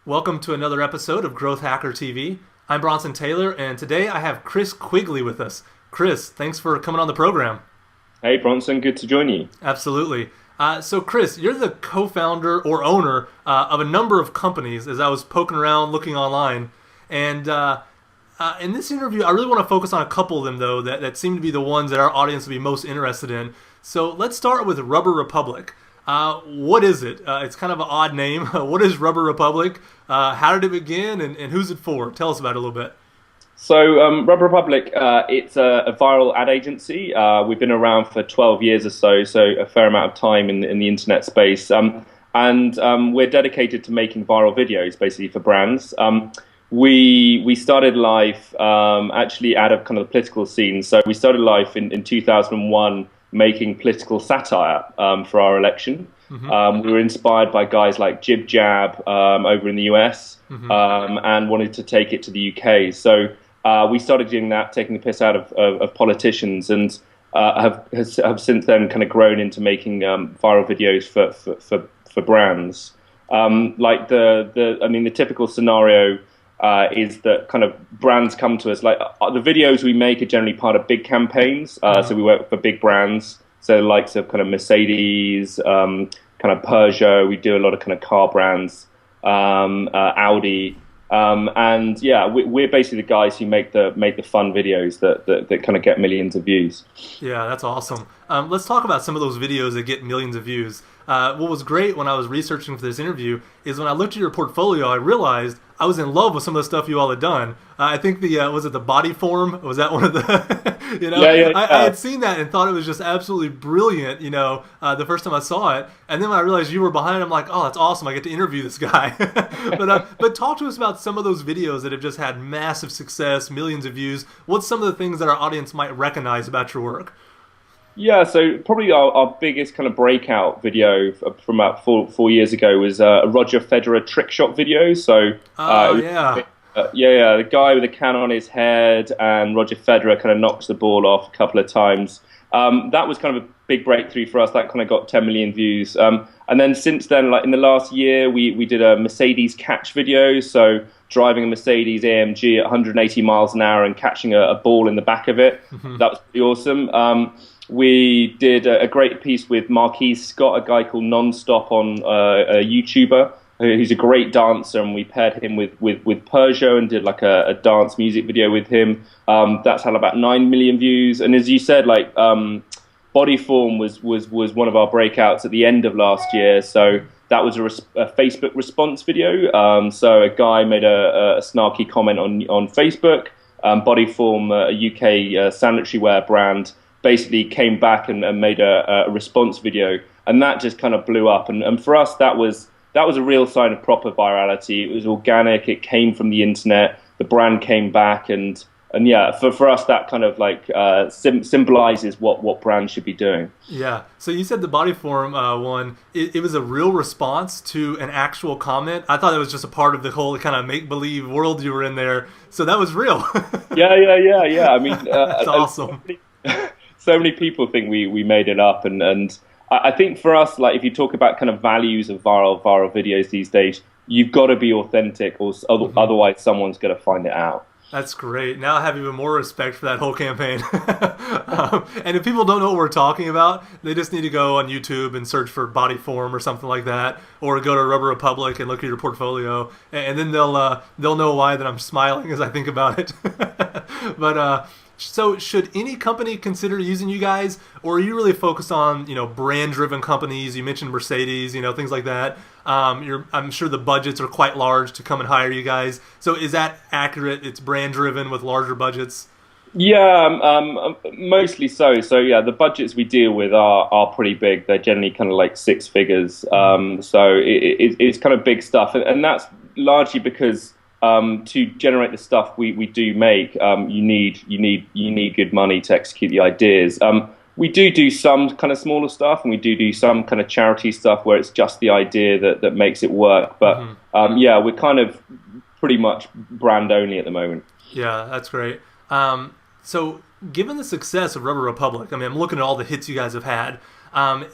Welcome to another episode of Growth Hacker TV. I'm Bronson Taylor, and today I have Chris Quigley with us. Chris, thanks for coming on the program. Hey Bronson, good to join you. Absolutely. So Chris, you're the co-founder or owner of a number of companies, as I was poking around looking online. And in this interview, I really want to focus on a couple of them, though, that seem to be the ones that our audience will be most interested in. So let's start with Rubber Republic. What is it? It's kind of an odd name. What is Rubber Republic? How did it begin, and who's it for? Tell us about it a little bit. So Rubber Republic, it's a viral ad agency. We've been around for 12 years or so a fair amount of time in the internet space. And we're dedicated to making viral videos, basically, for brands. We started life actually out of kind of the political scene. So we started life in 2001 making political satire for our election. Mm-hmm. We were inspired by guys like Jib Jab over in the US, mm-hmm. And wanted to take it to the UK. So we started doing that, taking the piss out of politicians, and have since then kind of grown into making viral videos for brands. Like the typical scenario is that kind of brands come to us. Like the videos we make are generally part of big campaigns. So we work for big brands, so the likes of kind of Mercedes, kind of Peugeot. We do a lot of kind of car brands, Audi, and yeah, we're basically the guys who make the fun videos that kind of get millions of views. Yeah, that's awesome. Let's talk about some of those videos that get millions of views. What was great when I was researching for this interview is when I looked at your portfolio, I realized I was in love with some of the stuff you all had done. I think was it the body form? Was that one of the, Yeah. I had seen that and thought it was just absolutely brilliant, the first time I saw it. And then when I realized you were behind it, I'm like, oh, that's awesome. I get to interview this guy. But talk to us about some of those videos that have just had massive success, millions of views. What's some of the things that our audience might recognize about your work? Yeah, so probably our biggest kind of breakout video from about four years ago was a Roger Federer trick shot video. So, yeah, the guy with a can on his head, and Roger Federer kind of knocks the ball off a couple of times. That was kind of a big breakthrough for us. That kind of got 10 million views. And then since then, like in the last year, we did a Mercedes catch video. So driving a Mercedes AMG at 180 miles an hour and catching a ball in the back of it. Mm-hmm. That was pretty awesome. We did a great piece with Marquise Scott, a guy called Nonstop on a YouTuber who's a great dancer, and we paired him with Peugeot and did like a dance music video with him. That's had about 9 million views. And as you said, like Bodyform was one of our breakouts at the end of last year. So that was a Facebook response video. So a guy made a snarky comment on Facebook. Bodyform, a UK sanitary wear brand, basically came back and made a response video, and that just kind of blew up. And for us, that was a real sign of proper virality. It was organic. It came from the internet. The brand came back, and yeah, for us, that kind of like symbolizes what brands should be doing. Yeah. So you said the Bodyform one. It was a real response to an actual comment. I thought it was just a part of the whole kind of make believe world you were in there. So that was real. Yeah. I mean, that's awesome. So many people think we made it up, and I think for us, like if you talk about kind of values of viral videos these days, you've got to be authentic, or otherwise someone's going to find it out. That's great. Now I have even more respect for that whole campaign. And if people don't know what we're talking about, they just need to go on YouTube and search for Bodyform or something like that, or go to Rubber Republic and look at your portfolio, and then they'll know why that I'm smiling as I think about it. But so should any company consider using you guys, or are you really focused on, brand-driven companies? You mentioned Mercedes, things like that. I'm sure the budgets are quite large to come and hire you guys. So is that accurate? It's brand-driven with larger budgets? Yeah, mostly so. So yeah, the budgets we deal with are pretty big. They're generally kind of like six figures. So it's kind of big stuff, and that's largely because to generate the stuff we do make, you need good money to execute the ideas. We do some kind of smaller stuff, and we do some kind of charity stuff where it's just the idea that makes it work. But yeah, we're kind of pretty much brand only at the moment. Yeah, that's great. So given the success of Rubber Republic, I mean, I'm looking at all the hits you guys have had.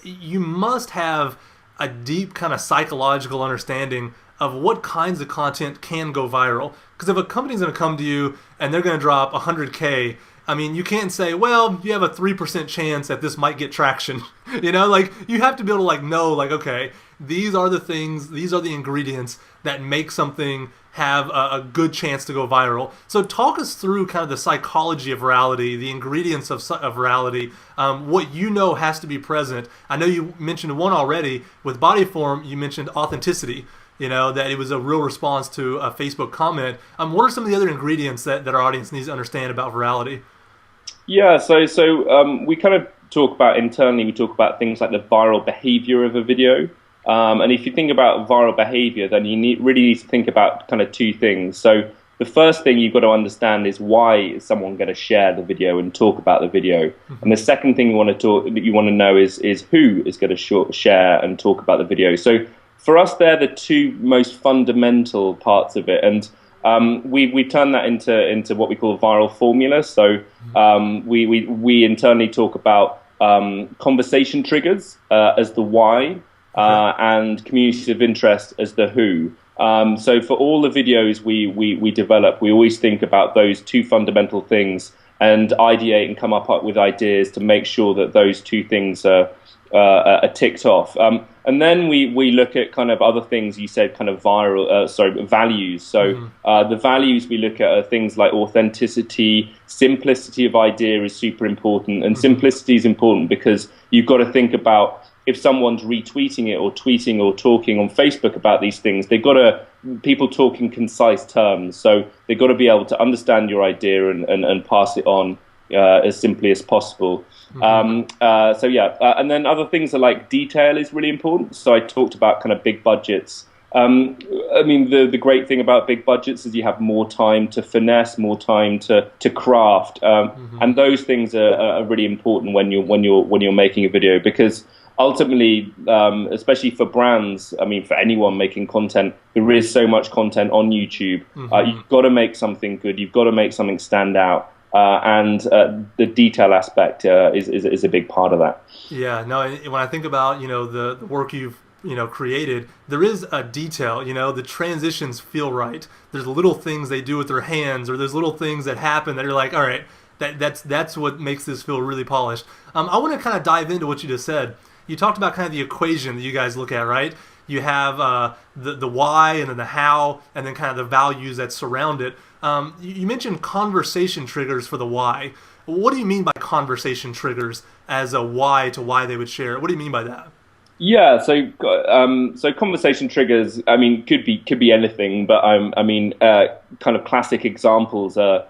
You must have a deep kind of psychological understanding of what kinds of content can go viral. Because if a company's going to come to you and they're going to drop 100K, I mean, you can't say, well, you have a 3% chance that this might get traction. Like, you have to be able to, like, know, like, okay, these are the things, these are the ingredients that make something have a good chance to go viral. So talk us through kind of the psychology of virality, the ingredients of virality, what has to be present. I know you mentioned one already. With Bodyform, you mentioned authenticity, that it was a real response to a Facebook comment. What are some of the other ingredients that our audience needs to understand about virality? Yeah, so we kind of talk about internally, we talk about things like the viral behavior of a video. And if you think about viral behavior, then you really need to think about kind of two things. So the first thing you've got to understand is why is someone going to share the video and talk about the video. Mm-hmm. And the second thing you want to know is who is going to share and talk about the video. So for us, they're the two most fundamental parts of it. And we turn that into what we call a viral formula. So we internally talk about conversation triggers as the why. And communities of interest as the who. So for all the videos we develop, we always think about those two fundamental things and ideate and come up with ideas to make sure that those two things are ticked off. And then we look at kind of other things you said, kind of values. So the values we look at are things like authenticity, simplicity of idea is super important. And simplicity is important because you've got to think about if someone's retweeting it or tweeting or talking on Facebook about these things, people talk in concise terms. So they've got to be able to understand your idea and pass it on as simply as possible. And then other things are like detail is really important. So I talked about kind of big budgets. The great thing about big budgets is you have more time to finesse, more time to craft, and those things are really important when you're making a video, because ultimately, especially for brands, for anyone making content, there is so much content on YouTube. You've got to make something good. You've got to make something stand out. And the detail aspect is a big part of that. Yeah, no, when I think about, the work you've, created, there is a detail, the transitions feel right. There's little things they do with their hands, or there's little things that happen that are like, all right, that's what makes this feel really polished. I want to kind of dive into what you just said. You talked about kind of the equation that you guys look at, right? You have the why, and then the how, and then kind of the values that surround it. You mentioned conversation triggers for the why. What do you mean by conversation triggers as a why to why they would share it? What do you mean by that? Yeah, so conversation triggers, could be anything, but kind of classic examples are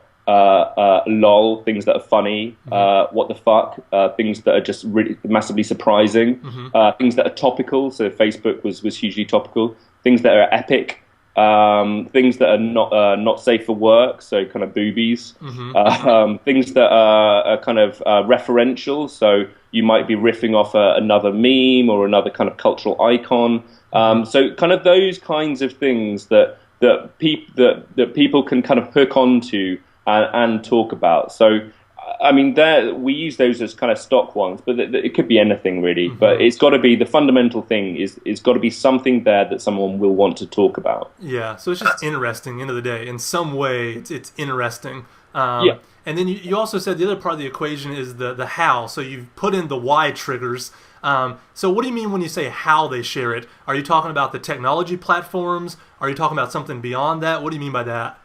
lol, things that are funny, what the fuck, things that are just really massively surprising, things that are topical. So Facebook was hugely topical. Things that are epic, things that are not safe for work. So kind of boobies, things that are kind of referential. So you might be riffing off another meme or another kind of cultural icon. So kind of those kinds of things that people can kind of hook onto and talk about. So, we use those as kind of stock ones, but it could be anything really. But it's got to be, the fundamental thing is it's got to be something there that someone will want to talk about. Yeah, so it's just interesting, end of the day. In some way, it's interesting. Yeah. And then you also said the other part of the equation is the how. So you've put in the why triggers. So what do you mean when you say how they share it? Are you talking about the technology platforms? Are you talking about something beyond that? What do you mean by that?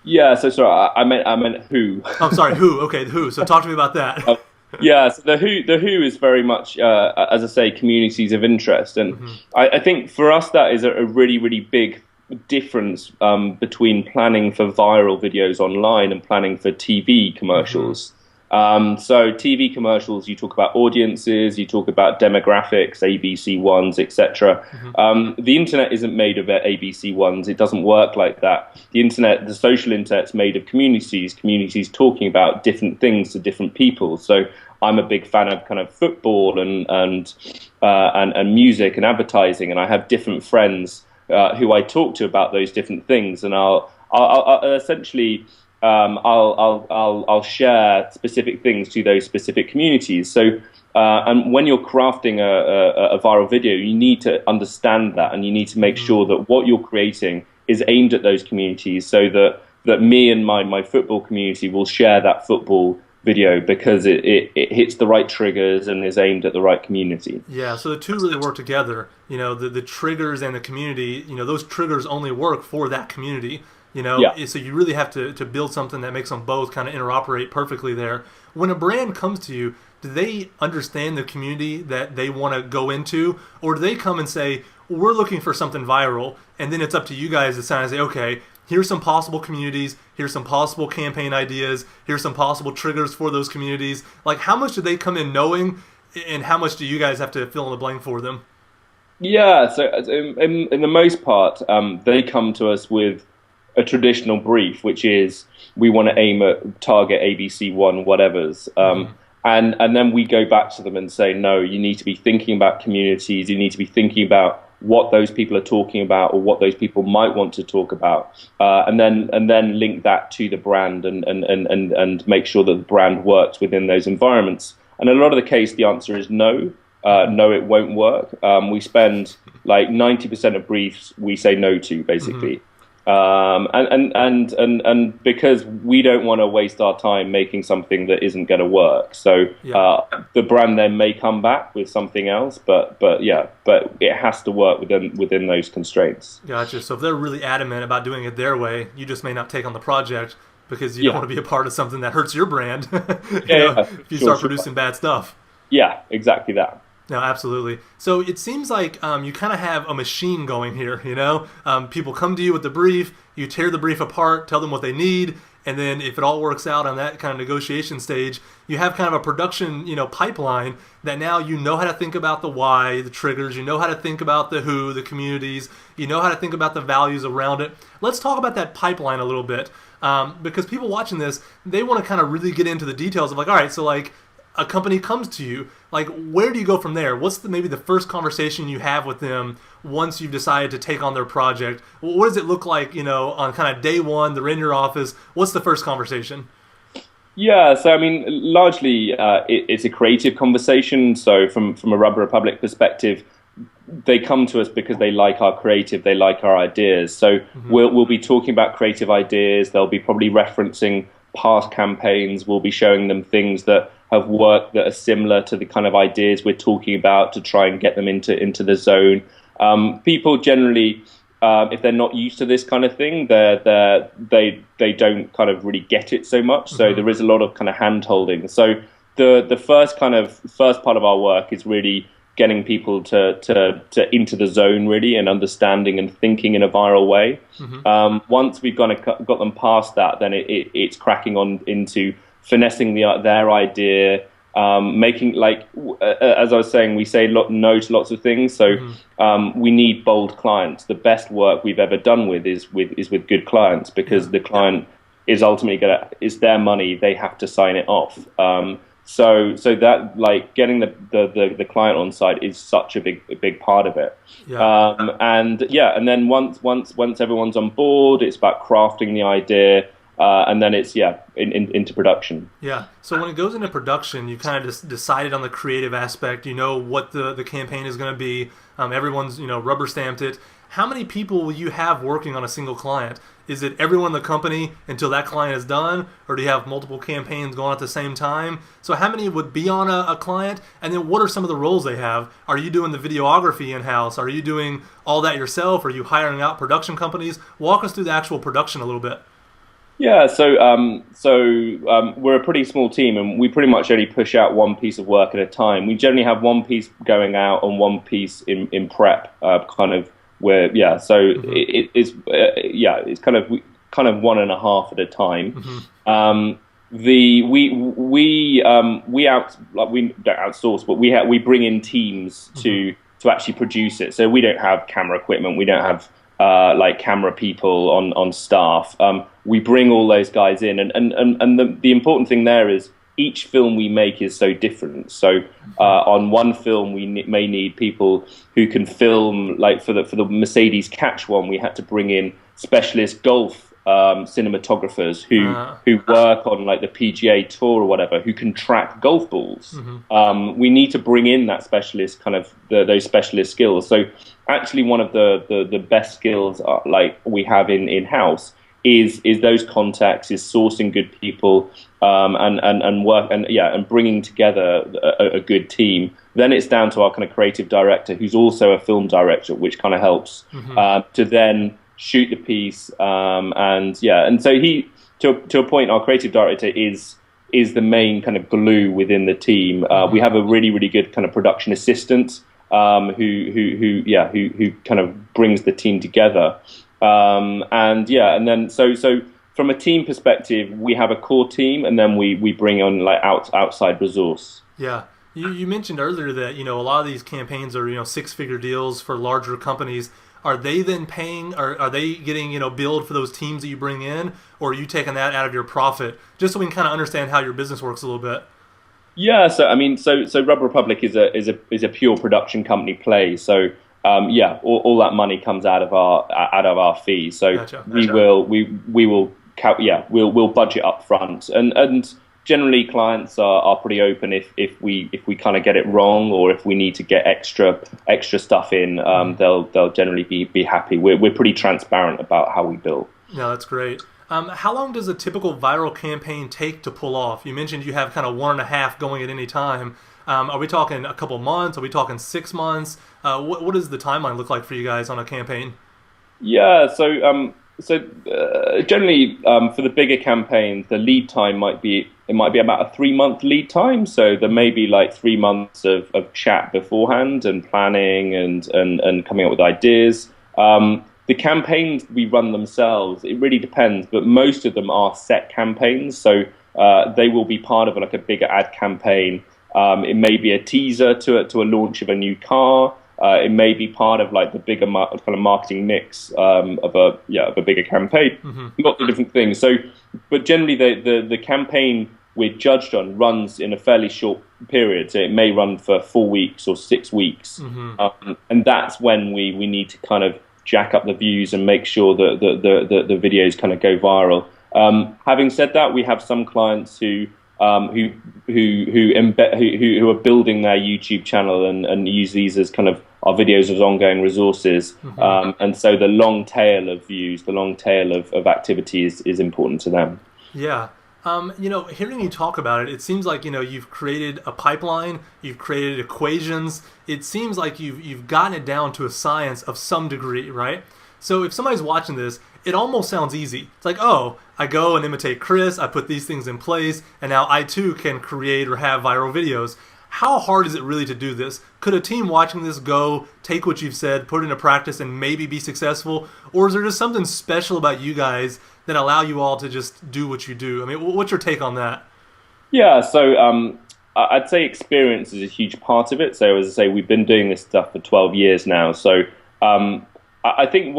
Yeah, so sorry, I meant who. I'm sorry, who? Okay, who. So talk to me about that. Yeah, so the who is very much, as I say, communities of interest, and I think for us that is a really, really big difference between planning for viral videos online and planning for TV commercials. So TV commercials, you talk about audiences, you talk about demographics, ABC ones, etc. The internet isn't made of ABC ones. It doesn't work like that. The social internet's made of communities talking about different things to different people. So I'm a big fan of kind of football and music and advertising, and I have different friends who I talk to about those different things, and I'll essentially I'll share specific things to those specific communities. So, and when you're crafting a viral video, you need to understand that, and you need to make sure that what you're creating is aimed at those communities, so that me and my football community will share that football video because it hits the right triggers and is aimed at the right community. Yeah, so the two really work together. The triggers and the community, those triggers only work for that community. Yeah. So you really have to build something that makes them both kind of interoperate perfectly there. When a brand comes to you, do they understand the community that they want to go into? Or do they come and say, we're looking for something viral, and then it's up to you guys to sign and say, okay, here's some possible communities, here's some possible campaign ideas, here's some possible triggers for those communities. Like, how much do they come in knowing, and how much do you guys have to fill in the blank for them? Yeah, so in the most part, they come to us with a traditional brief, which is we want to aim at target ABC1 whatevers. And then we go back to them and say, no, you need to be thinking about communities, you need to be thinking about what those people are talking about or what those people might want to talk about, and then link that to the brand and make sure that the brand works within those environments. And in a lot of the case, the answer is no. No, it won't work. We spend like 90% of briefs we say no to, basically. And because we don't want to waste our time making something that isn't going to work. So the brand then may come back with something else, but it has to work within those constraints. Gotcha. So if they're really adamant about doing it their way, you just may not take on the project because you don't want to be a part of something that hurts your brand. If you start producing bad stuff. Yeah, exactly that. No, absolutely. So it seems like you kind of have a machine going here, People come to you with the brief, you tear the brief apart, tell them what they need, and then if it all works out on that kind of negotiation stage, you have kind of a production, pipeline that now you know how to think about the why, the triggers, you know how to think about the who, the communities, you know how to think about the values around it. Let's talk about that pipeline a little bit, because people watching this, they want to kind of really get into the details of like, all right, so like, a company comes to you, like where do you go from there? What's maybe the first conversation you have with them once you've decided to take on their project? What does it look like, on kind of day one, they're in your office? What's the first conversation? Yeah, so I mean, largely it's a creative conversation. So from a Rubber Republic perspective, they come to us because they like our creative, they like our ideas. So we'll be talking about creative ideas. They'll be probably referencing past campaigns. We'll be showing them things that have worked that are similar to the kind of ideas we're talking about to try and get them into the zone. People generally, if they're not used to this kind of thing, they don't kind of really get it so much. So there is a lot of kind of hand holding. So the first part of our work is really getting people to into the zone really and understanding and thinking in a viral way. Once we've got them past that, then it's cracking on into finessing their idea, making as I was saying, we say no to lots of things. So we need bold clients. The best work we've ever done is with good clients because the client is ultimately it's their money. They have to sign it off. So that like getting the client on side is such a big part of it. And then once everyone's on board, it's about crafting the idea. And then it's into production. Yeah. So when it goes into production, you kind of just decided on the creative aspect. You know what the campaign is going to be. Everyone's rubber stamped it. How many people will you have working on a single client? Is it everyone in the company until that client is done, or do you have multiple campaigns going at the same time? So how many would be on a client? And then what are some of the roles they have? Are you doing the videography in-house? Are you doing all that yourself? Are you hiring out production companies? Walk us through the actual production a little bit. Yeah, so we're a pretty small team, and we pretty much only push out one piece of work at a time. We generally have one piece going out and one piece in prep, it's kind of one and a half at a time. We don't outsource, but we bring in teams to actually produce it. So we don't have camera equipment, we don't have camera people on staff. We bring all those guys in, and the important thing there is each film we make is so different. So on one film we may need people who can film, like for the Mercedes catch one, we had to bring in specialist golf cinematographers who work on like the PGA Tour or whatever, who can track golf balls. We need to bring in that specialist kind of those specialist skills. So actually, one of the best skills like we have in house is those contacts, is sourcing good people, and work and bringing together a good team. Then it's down to our kind of creative director, who's also a film director, which kind of helps to then shoot the piece, and so he, to a point, our creative director is the main kind of glue within the team. We have a really good kind of production assistant, who kind of brings the team together, and then so from a team perspective, we have a core team, and then we bring on like outside resource. Yeah. You mentioned earlier that, a lot of these campaigns are, six-figure deals for larger companies. Are they then paying, or are they getting, billed for those teams that you bring in, or are you taking that out of your profit? Just so we can kind of understand how your business works a little bit. Yeah, so I mean, so Rubber Republic is a pure production company play. So all that money comes out of our fee. So Gotcha. We'll budget up front, and generally clients are pretty open if we kind of get it wrong, or if we need to get extra stuff in, they'll generally be happy. We're pretty transparent about how we bill. No, that's great. How long does a typical viral campaign take to pull off? You mentioned you have kind of 1.5 going at any time. Are we talking a couple months? Are we talking 6 months? What does the timeline look like for you guys on a campaign? Yeah, so generally for the bigger campaigns, the lead time might be about a 3-month lead time. So there may be like 3 months of chat beforehand, and planning and coming up with ideas. The campaigns we run themselves, it really depends, but most of them are set campaigns. So they will be part of like a bigger ad campaign. It may be a teaser to a launch of a new car. It may be part of like the bigger kind of marketing mix of a bigger campaign. Lots of different things. So, but generally the campaign we're judged on runs in a fairly short period. So it may run for 4 weeks or 6 weeks, and that's when we need to kind of jack up the views and make sure that the videos kind of go viral. Having said that, we have some clients who are building their YouTube channel and use these as kind of our videos as ongoing resources. And so the long tail of views, the long tail of activity is important to them. Yeah. Hearing you talk about it, it seems like, you've created a pipeline, you've created equations. It seems like you've gotten it down to a science of some degree, right? So if somebody's watching this, it almost sounds easy. It's like, oh, I go and imitate Chris, I put these things in place, and now I too can create or have viral videos. How hard is it really to do this? Could a team watching this go, take what you've said, put it into practice, and maybe be successful? Or is there just something special about you guys that allow you all to just do what you do? I mean, what's your take on that? Yeah, so I'd say experience is a huge part of it. So as I say, we've been doing this stuff for 12 years now. So I think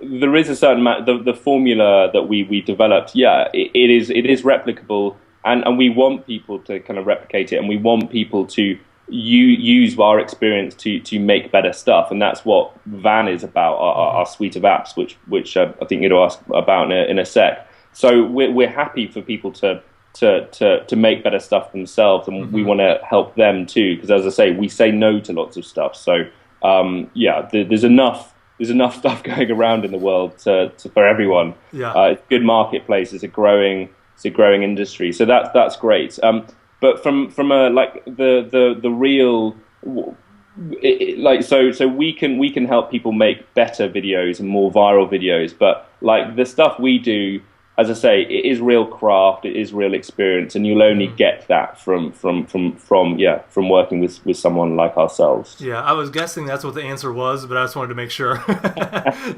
there is a certain amount, the formula that we developed, it is replicable, and we want people to kind of replicate it, and we want people to use our experience to make better stuff, and that's what Van is about, our suite of apps, which I think you'd ask about in a sec. So we're happy for people to make better stuff themselves, and we want to help them too, because as I say, we say no to lots of stuff. So there's enough stuff going around in the world for everyone. It's a good marketplace. It's a growing industry. So that's great. But from a like the real so we can help people make better videos and more viral videos. But like the stuff we do, as I say, it is real craft, it is real experience, and you'll only get that from working with someone like ourselves. Yeah, I was guessing that's what the answer was, but I just wanted to make sure.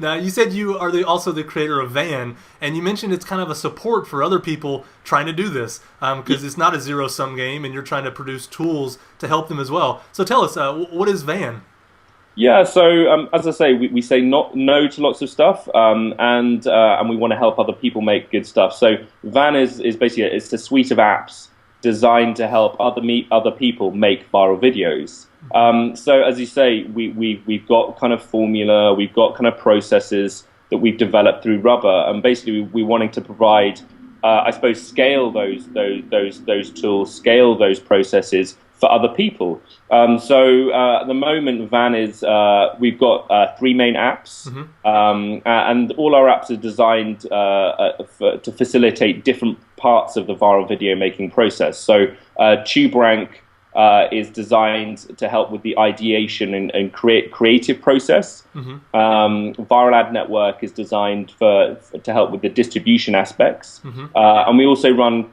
Now, you said you are also the creator of Van, and you mentioned it's kind of a support for other people trying to do this, because it's not a zero-sum game, and you're trying to produce tools to help them as well. So tell us, what is Van? Yeah, so as I say, we say no to lots of stuff, and we want to help other people make good stuff. So Van is basically it's a suite of apps designed to help other people make viral videos. So as you say, we've got kind of formula, we've got kind of processes, that we've developed through Rubber, and basically we're wanting to provide, I suppose, scale those tools, scale those processes for other people. So at the moment, Van is we've got 3 main apps, and all our apps are designed to facilitate different parts of the viral video making process. So TubeRank is designed to help with the ideation and creative process. Viral Ad Network is designed to help with the distribution aspects, and we also run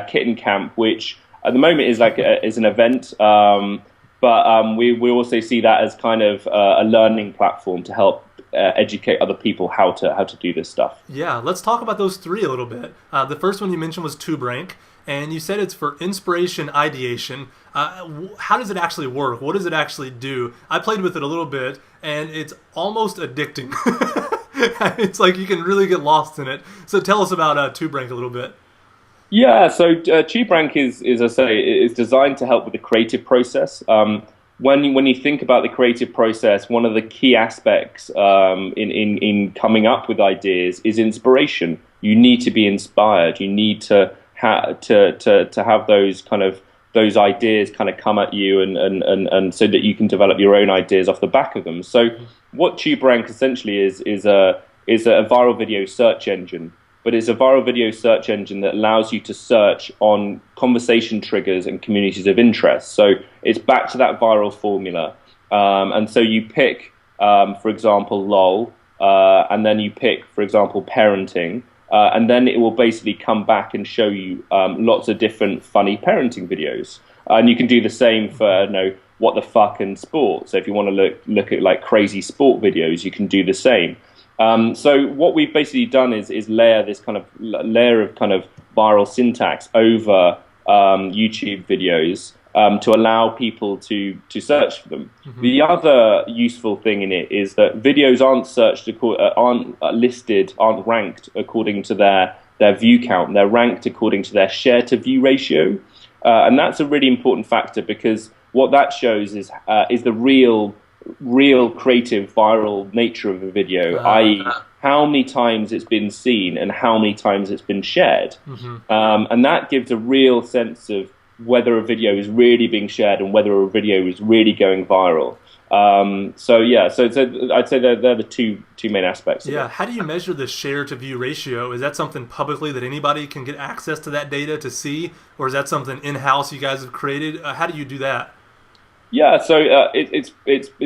Kitten Camp, which at the moment is is an event, but we also see that as kind of a learning platform to help educate other people how to do this stuff. Yeah, let's talk about those 3 a little bit. The first one you mentioned was TubeRank, and you said it's for inspiration ideation. How does it actually work? What does it actually do? I played with it a little bit, and it's almost addicting. It's like you can really get lost in it. So tell us about TubeRank a little bit. Yeah, so TubeRank is, as I say, is designed to help with the creative process. When you think about the creative process, one of the key aspects in coming up with ideas is inspiration. You need to be inspired. You need to have those ideas kind of come at you, and so that you can develop your own ideas off the back of them. So what TubeRank essentially is a viral video search engine. But it's a viral video search engine that allows you to search on conversation triggers and communities of interest. So it's back to that viral formula. And so you pick, for example, LOL, and then you pick, for example, parenting, and then it will basically come back and show you lots of different funny parenting videos. And you can do the same for, what the fuck and sport. So if you want to look at like crazy sport videos, you can do the same. So what we've basically done is layer this kind of layer of kind of viral syntax over YouTube videos to allow people to search for them. The other useful thing in it is that videos aren't listed, aren't ranked according to their view count. They're ranked according to their share to view ratio, and that's a really important factor, because what that shows is the real creative viral nature of a video, i.e. how many times it's been seen and how many times it's been shared. And that gives a real sense of whether a video is really being shared and whether a video is really going viral. So I'd say they're the two main aspects. Yeah, how do you measure the share to view ratio? Is that something publicly that anybody can get access to that data to see, or is that something in-house you guys have created? How do you do that? Yeah, so it's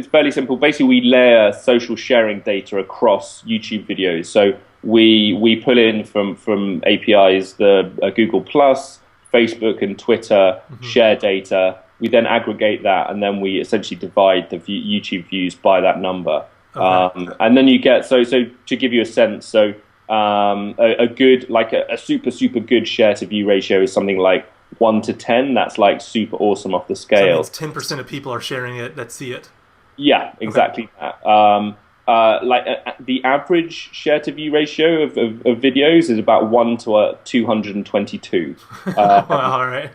fairly simple. Basically, we layer social sharing data across YouTube videos. So we pull in from APIs the Google Plus, Facebook, and Twitter share data. We then aggregate that, and then we essentially divide the YouTube views by that number. Okay. And then you get so to give you a sense. So a good, like a super good share to view ratio is something like 1 to 10. That's like super awesome off the scale. So 10% of people are sharing it that see it. Yeah, exactly. Okay. That. The average share to view ratio of videos is about 1 to 222. All right.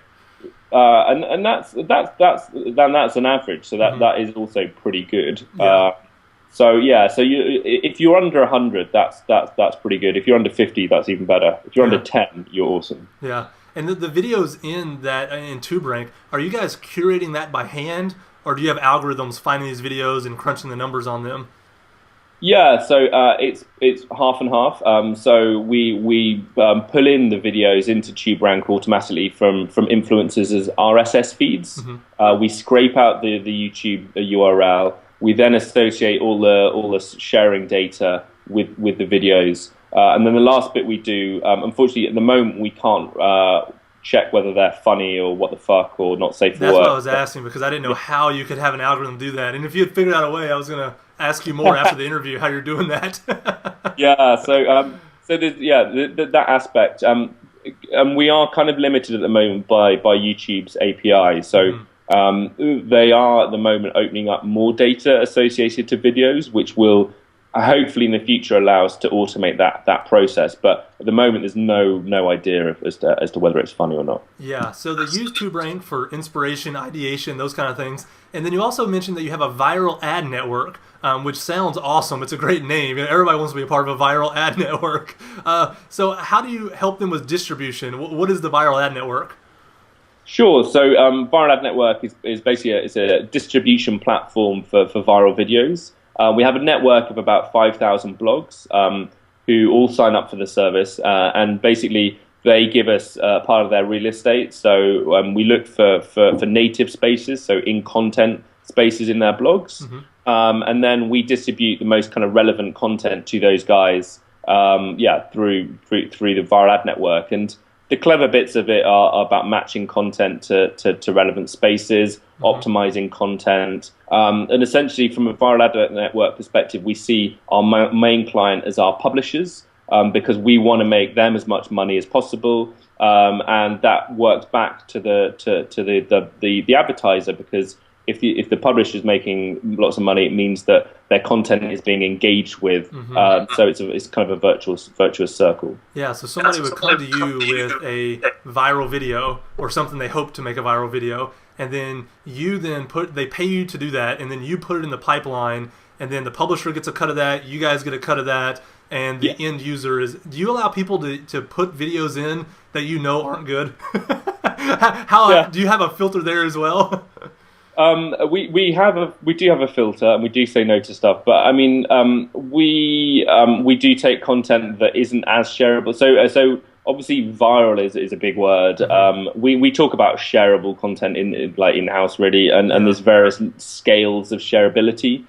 And that's an average. So that is also pretty good. Yeah. So if you're under 100, that's pretty good. If you're under 50, that's even better. If you're under 10, you're awesome. Yeah. And the videos in TubeRank, are you guys curating that by hand, or do you have algorithms finding these videos and crunching the numbers on them? Yeah, so it's half and half. So we pull in the videos into TubeRank automatically from influencers as RSS feeds. We scrape out the YouTube URL. We then associate all the sharing data with the videos. And then the last bit we do, unfortunately, at the moment, we can't check whether they're funny or what the fuck or not safe for work. That's what I was asking, because I didn't know how you could have an algorithm do that. And if you had figured out a way, I was going to ask you more after the interview how you're doing that. That aspect. And we are kind of limited at the moment by YouTube's API. So they are at the moment opening up more data associated to videos, which will hopefully in the future allow us to automate that process. But at the moment, there's no idea as to whether it's funny or not. Yeah, so they use TubeRank for inspiration, ideation, those kind of things. And then you also mentioned that you have a viral ad network, which sounds awesome. It's a great name. Everybody wants to be a part of a viral ad network. So how do you help them with distribution? What is the viral ad network? Sure. So Viral Ad Network is basically a distribution platform for viral videos. We have a network of about 5,000 blogs who all sign up for the service, and basically they give us part of their real estate. So we look for native spaces, so in content spaces in their blogs, and then we distribute the most kind of relevant content to those guys, through the Viral Ad Network. And the clever bits of it are about matching content to relevant spaces, optimizing content, and essentially from a Viral Ad Network perspective, we see our main client as our publishers, because we want to make them as much money as possible, and that works back to the advertiser, because if the publisher is making lots of money, it means that their content is being engaged with. So it's kind of a virtuous circle. Yeah, so somebody would come to you with a viral video or something they hope to make a viral video, and then they pay you to do that, and then you put it in the pipeline, and then the publisher gets a cut of that, you guys get a cut of that, and the end user is. Do you allow people to put videos in that you know aren't good? Do you have a filter there as well? We do have a filter, and we do say no to stuff. But I mean, we do take content that isn't as shareable. So obviously, viral is a big word. We talk about shareable content in-house really, and there's various scales of shareability.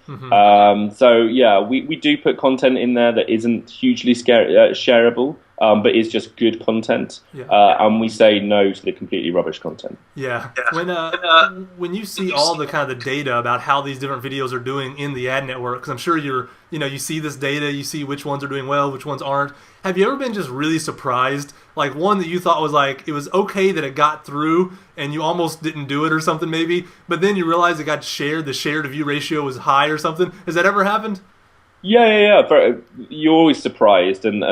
We do put content in there that isn't hugely shareable. But is just good content, and we say no to the completely rubbish content. Yeah, when you see all the kind of the data about how these different videos are doing in the ad network, because I'm sure you see this data, you see which ones are doing well, which ones aren't. Have you ever been just really surprised, like one that you thought was like it was okay that it got through, and you almost didn't do it or something maybe, but then you realize it got shared, the share to view ratio was high or something? Has that ever happened? Yeah. You're always surprised, and I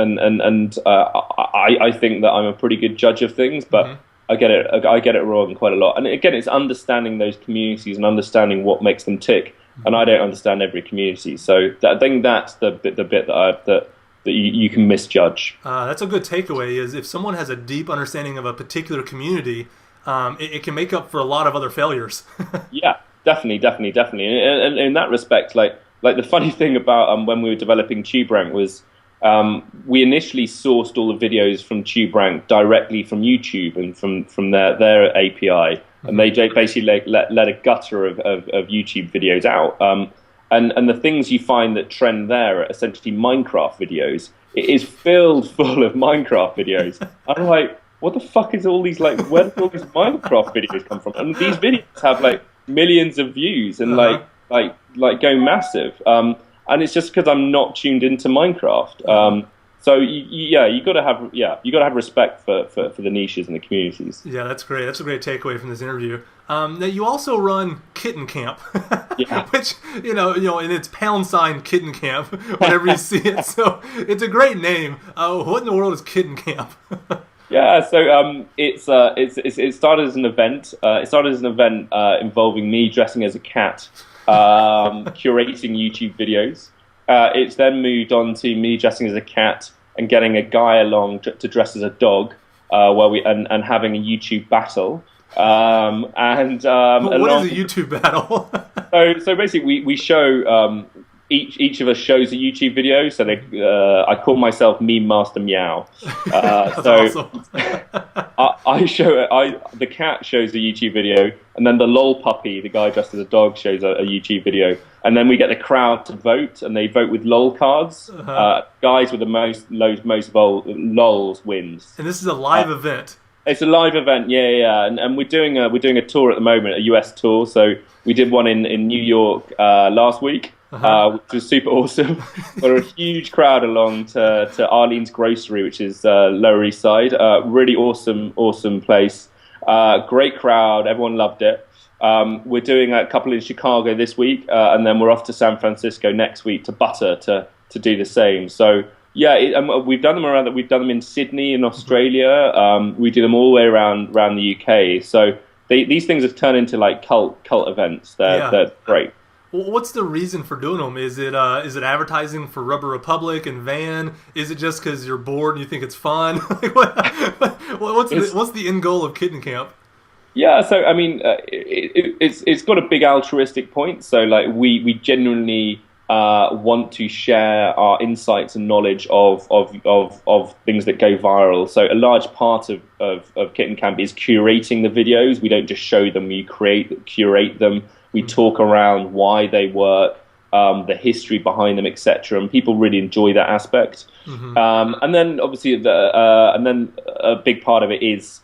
think that I'm a pretty good judge of things, but I get it wrong quite a lot. And again, it's understanding those communities and understanding what makes them tick. And I don't understand every community, so I think that's the bit that you can misjudge. That's a good takeaway. Is if someone has a deep understanding of a particular community, it can make up for a lot of other failures. Yeah, definitely. And in that respect, like the funny thing about when we were developing TubeRank was we initially sourced all the videos from TubeRank directly from YouTube and from their API, and they basically let a gutter of YouTube videos out. And the things you find that trend there are essentially Minecraft videos. It is filled full of Minecraft videos. I'm like, what the fuck is all these, where do all these Minecraft videos come from? And these videos have millions of views and go massive, and it's just because I'm not tuned into Minecraft. So you got to have respect for the niches and the communities. Yeah, that's great. That's a great takeaway from this interview. Now you also run Kitten Camp, which and it's #, Kitten Camp whenever you see it. So it's a great name. What in the world is Kitten Camp? Yeah, so it started as an event. It started as an event involving me dressing as a cat. Curating YouTube videos. It's then moved on to me dressing as a cat and getting a guy along to dress as a dog, and having a YouTube battle. What is a YouTube battle? so basically, we show each of us shows a YouTube video. So I call myself Meme Master Meow. Awesome. The cat shows a YouTube video, and then the lol puppy, the guy dressed as a dog, shows a YouTube video, and then we get the crowd to vote, and they vote with lol cards. Guys with the most lols wins. And this is a live event. It's a live event, yeah, and we're doing a tour at the moment, a US tour. So we did one in New York last week. Which was super awesome. Got a huge crowd along to Arlene's Grocery, which is Lower East Side. Really awesome place. Great crowd. Everyone loved it. We're doing a couple in Chicago this week, and then we're off to San Francisco next week to Butter to to do the same. So yeah, we've done them around. We've done them in Sydney, in Australia. We do them all the way around the UK. So these things have turned into like cult events. They're great. Well, what's the reason for doing them? Is it advertising for Rubber Republic and Van? Is it just because you're bored and you think it's fun? What's the end goal of Kitten Camp? Yeah, so I mean, it's got a big altruistic point. So like we genuinely want to share our insights and knowledge of things that go viral. So a large part of Kitten Camp is curating the videos. We don't just show them; we curate them. We talk around why they work, the history behind them, etc. And people really enjoy that aspect. And then obviously a big part of it is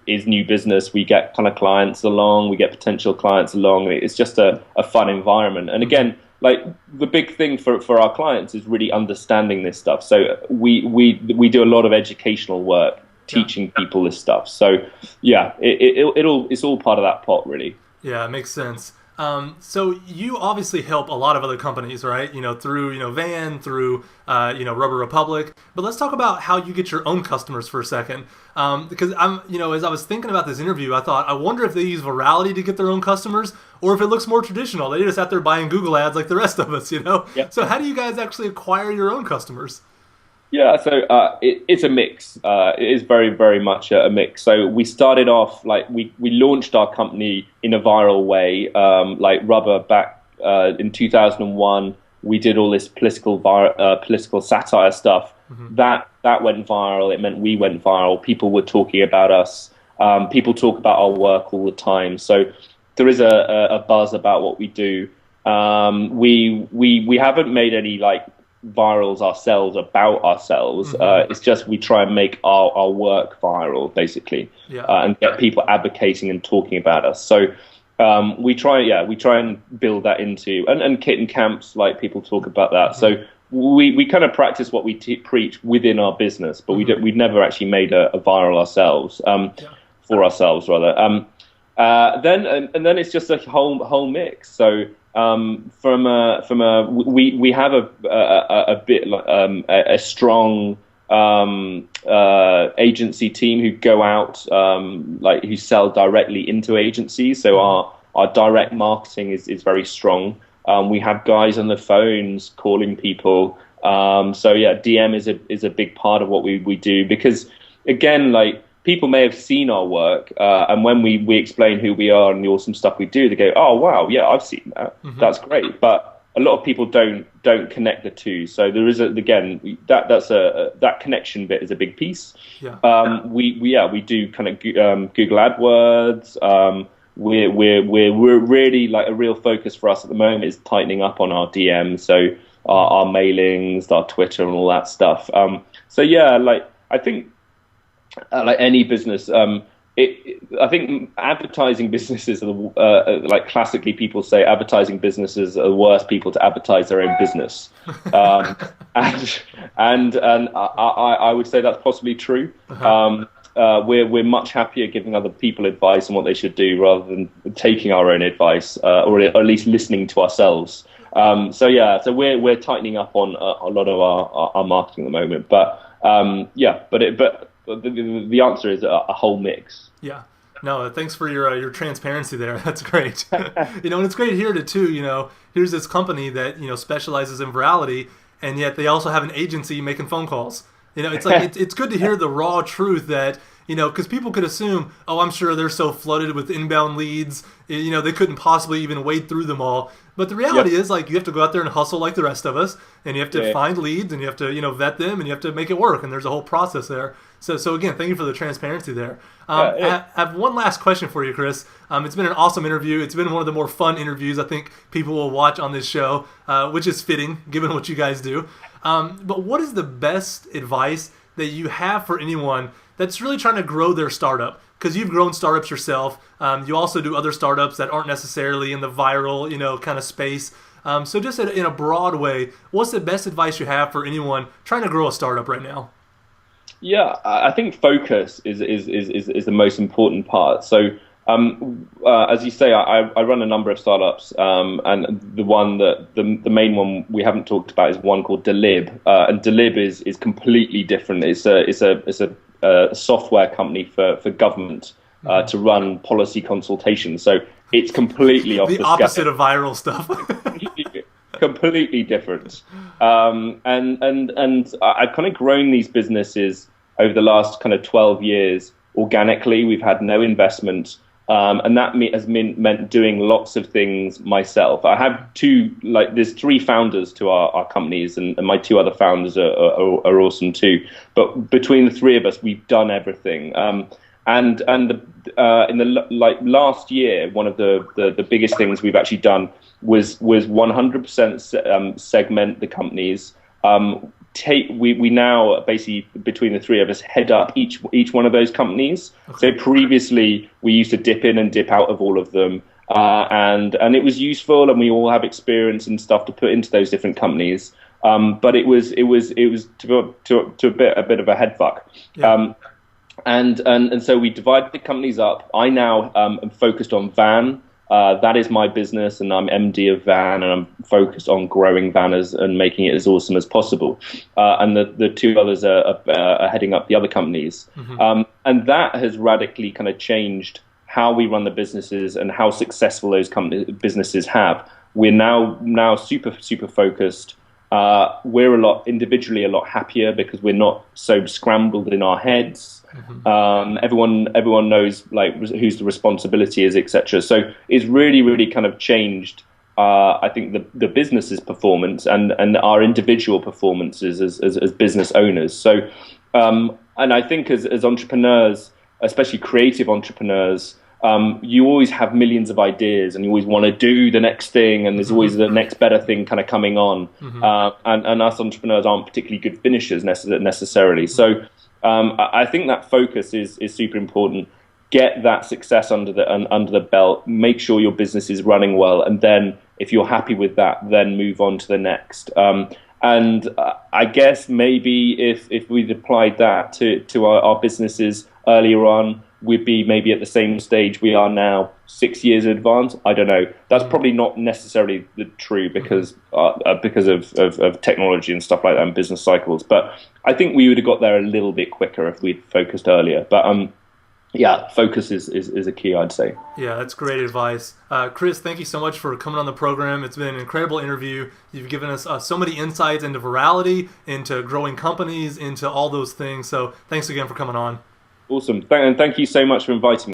new business. We get kind of clients along, we get potential clients along. It's just a fun environment. And again, like the big thing for our clients is really understanding this stuff. So we do a lot of educational work, teaching people this stuff. So yeah, it's all part of that pot, really. Yeah, it makes sense. So you obviously help a lot of other companies, right? Through Van, through Rubber Republic. But let's talk about how you get your own customers for a second. Because as I was thinking about this interview, I thought, I wonder if they use Virality to get their own customers, or if it looks more traditional. They just out there buying Google ads like the rest of us, Yep. So how do you guys actually acquire your own customers? Yeah, so it's a mix. It is very, very much a mix. So we started off, like, we launched our company in a viral way, like Rubber back in 2001. We did all this political satire stuff. That went viral. It meant we went viral. People were talking about us. People talk about our work all the time. So there is a buzz about what we do. We haven't made any, like, virals ourselves about ourselves. It's just we try and make our work viral, basically, and get people advocating and talking about us. So we try and build that into and Kitten Camps, like, people talk about that. So we kind of practice what we preach within our business, but we've never actually made a viral ourselves, for ourselves rather. Then it's just a whole mix. So we have a strong agency team who go out, who sell directly into agencies. So our direct marketing is very strong. We have guys on the phones calling people. So yeah, DM is a big part of what we do, because again, like, people may have seen our work, and when we explain who we are and the awesome stuff we do, they go, "Oh wow, yeah, I've seen that. That's great." But a lot of people don't connect the two. So there is that connection bit is a big piece. We do kind of Google AdWords. We're really, like, a real focus for us at the moment is tightening up on our DM, so our mailings, our Twitter, and all that stuff. So yeah, like, I think. Like any business, I think advertising businesses are like, classically people say advertising businesses are the worst people to advertise their own business, and I would say that's possibly true. We're much happier giving other people advice on what they should do rather than taking our own advice, or at least listening to ourselves. So we're tightening up on a lot of our marketing at the moment, but the answer is a whole mix. Yeah. No, thanks for your transparency there. That's great. And it's great to hear it too. Here's this company that, specializes in virality, and yet they also have an agency making phone calls. It's like, it's good to hear the raw truth that, because people could assume, oh, I'm sure they're so flooded with inbound leads, they couldn't possibly even wade through them all. But the reality is, like, you have to go out there and hustle like the rest of us, and you have to find leads, and you have to, vet them, and you have to make it work, and there's a whole process there. So again, thank you for the transparency there. I have one last question for you, Chris. It's been an awesome interview. It's been one of the more fun interviews I think people will watch on this show, which is fitting given what you guys do. But what is the best advice that you have for anyone that's really trying to grow their startup? Because you've grown startups yourself. You also do other startups that aren't necessarily in the viral, kind of space. So just in a broad way, what's the best advice you have for anyone trying to grow a startup right now? Yeah, I think focus is the most important part. So As you say, I run a number of startups, and the one that the main one we haven't talked about is one called Delib, and Delib is completely different. It's a software company for government to run policy consultations. So it's completely off The opposite of viral stuff. completely different. And I've kind of grown these businesses over the last kind of 12 years organically. We've had no investment. And that has meant doing lots of things myself. I have there's three founders to our companies, and my two other founders are awesome too. But between the three of us, we've done everything. In the last year, one of the biggest things we've actually done was 100% segment the companies. We now basically, between the three of us, head up each one of those companies. Okay. So previously we used to dip in and dip out of all of them, and it was useful, and we all have experience and stuff to put into those different companies. But it was to a bit of a head fuck. Yeah. And so we divided the companies up. I now am focused on Van. That is my business, and I'm MD of Van, and I'm focused on growing Van and making it as awesome as possible. And the two others are heading up the other companies. Mm-hmm. And that has radically kind of changed how we run the businesses and how successful those businesses have. We're now super focused. We're individually a lot happier because we're not so scrambled in our heads. Mm-hmm. Everyone knows like whose the responsibility is, etc. So it's really kind of changed. I think the business's performance and our individual performances as business owners. So and I think as entrepreneurs, especially creative entrepreneurs, you always have millions of ideas, and you always want to do the next thing, and there's always the next better thing kind of coming on. Mm-hmm. And us entrepreneurs aren't particularly good finishers necessarily. So I think that focus is super important. Get that success under the belt. Make sure your business is running well, and then if you're happy with that, then move on to the next. And I guess maybe if we'd applied that to our businesses earlier on, we'd be maybe at the same stage we are now, 6 years in advance. I don't know. That's probably not necessarily true because of technology and stuff like that and business cycles. But I think we would have got there a little bit quicker if we'd focused earlier. But yeah, focus is a key, I'd say. Yeah, that's great advice. Chris, thank you so much for coming on the program. It's been an incredible interview. You've given us so many insights into Virality, into growing companies, into all those things. So thanks again for coming on. Awesome. And thank you so much for inviting me.